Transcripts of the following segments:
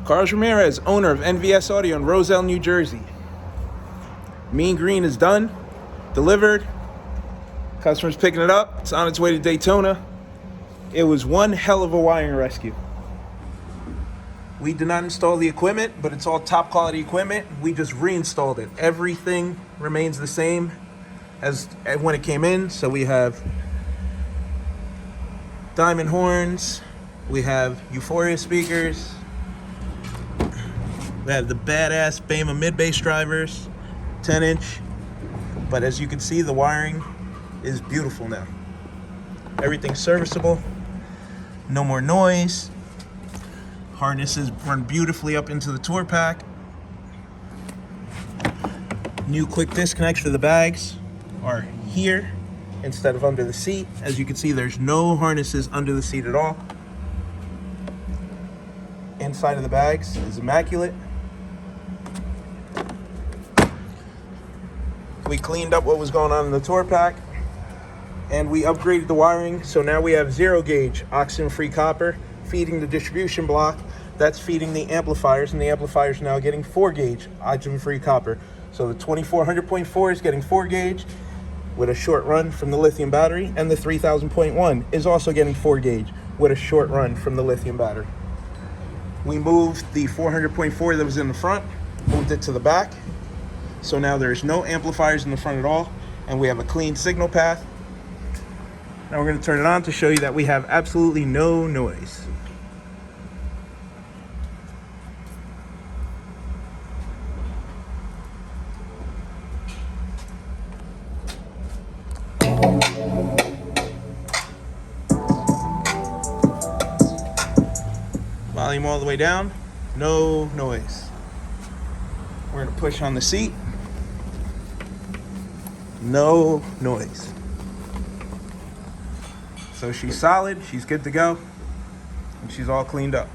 Carlos Ramirez, owner of NVS Audio in Roselle, New Jersey. Mean Green is done, delivered. Customer's picking it up. It's on its way to Daytona. It was one hell of a wiring rescue. We did not install the equipment, but it's all top quality equipment. We just reinstalled it. Everything remains the same as when it came in. So we have diamond horns, we have Euphoria speakers, we have the badass Bama mid-bass drivers, 10-inch. But as you can see, the wiring is beautiful now. Everything's serviceable, no more noise. Harnesses run beautifully up into the tour pack. New quick disconnects for the bags are here instead of under the seat. As you can see, there's no harnesses under the seat at all. Inside of the bags is immaculate. We cleaned up what was going on in the tour pack, and we upgraded the wiring. So now we have 0 gauge oxygen-free copper feeding the distribution block. That's feeding the amplifiers, and the amplifiers now getting 4 gauge oxygen-free copper. So the 2400.4 is getting 4 gauge with a short run from the lithium battery, and the 3000.1 is also getting 4 gauge with a short run from the lithium battery. We moved the 400.4 that was in the front, moved it to the back. So now there's no amplifiers in the front at all, and we have a clean signal path. Now we're going to turn it on to show you that we have absolutely no noise. Volume all the way down, no noise. We're going to push on the seat, no noise. So she's solid, she's good to go, and she's all cleaned up.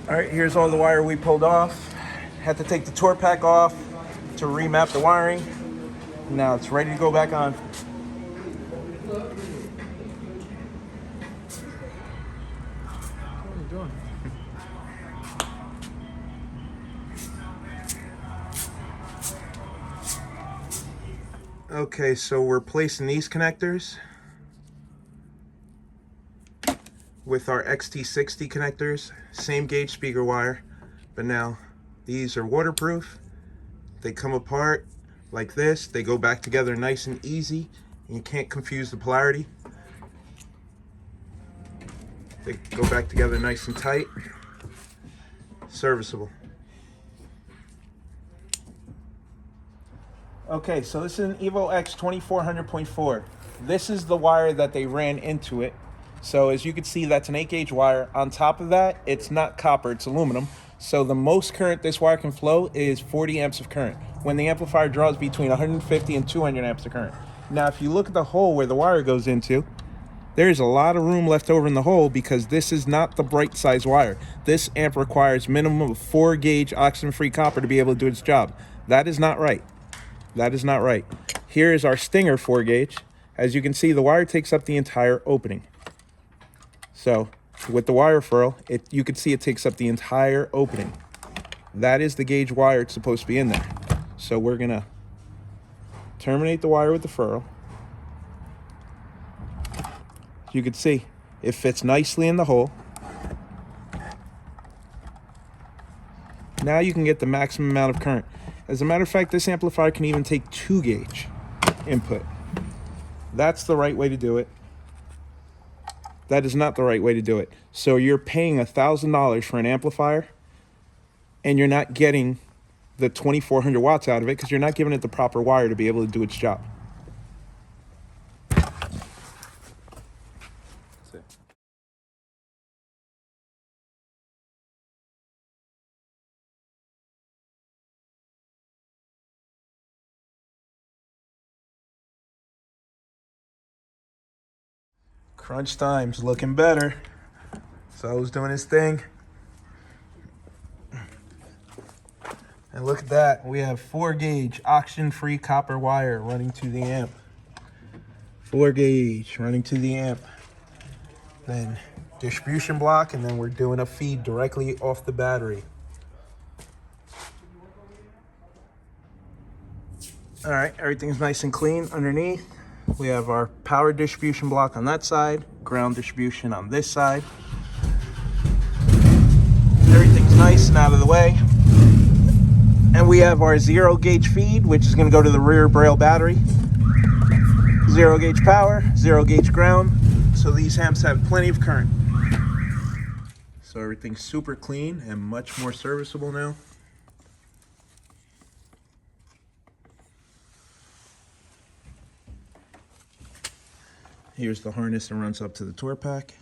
All right, here's all the wire we pulled off. Had to take the tour pack off to remap the wiring. Now it's ready to go back on. What are you doing? Okay, so we're placing these connectors with our XT60 connectors, same gauge speaker wire, but now these are waterproof. They come apart like this. They go back together nice and easy, and you can't confuse the polarity. They go back together nice and tight. Serviceable. Okay, so this is an Evo X 2400.4. This is the wire that they ran into it. So as you can see, that's an 8 gauge wire. On top of that, it's not copper, it's aluminum. So the most current this wire can flow is 40 amps of current, when the amplifier draws between 150 and 200 amps of current. Now, if you look at the hole where the wire goes into, there's a lot of room left over in the hole because this is not the bright size wire. This amp requires minimum of 4 gauge oxygen-free copper to be able to do its job. That is not right. That is not right. Here is our Stinger 4 gauge. As you can see, the wire takes up the entire opening. So with the wire furl, you can see it takes up the entire opening. That is the gauge wire it's supposed to be in there. So we're gonna terminate the wire with the furl. You can see it fits nicely in the hole. Now you can get the maximum amount of current. As a matter of fact, this amplifier can even take 2 gauge input. That's the right way to do it. That is not the right way to do it. So you're paying $1,000 for an amplifier, and you're not getting the 2,400 watts out of it because you're not giving it the proper wire to be able to do its job. That's it. Crunch time's looking better. So's doing his thing. And look at that. We have 4-gauge oxygen-free copper wire running to the amp. 4-gauge running to the amp. Then distribution block, and then we're doing a feed directly off the battery. All right, everything's nice and clean underneath. We have our power distribution block on that side, ground distribution on this side. Everything's nice and out of the way. And we have our 0-gauge feed, which is going to go to the rear braille battery. 0-gauge power, 0-gauge ground. So these amps have plenty of current. So everything's super clean and much more serviceable now. Here's the harness that runs up to the tour pack.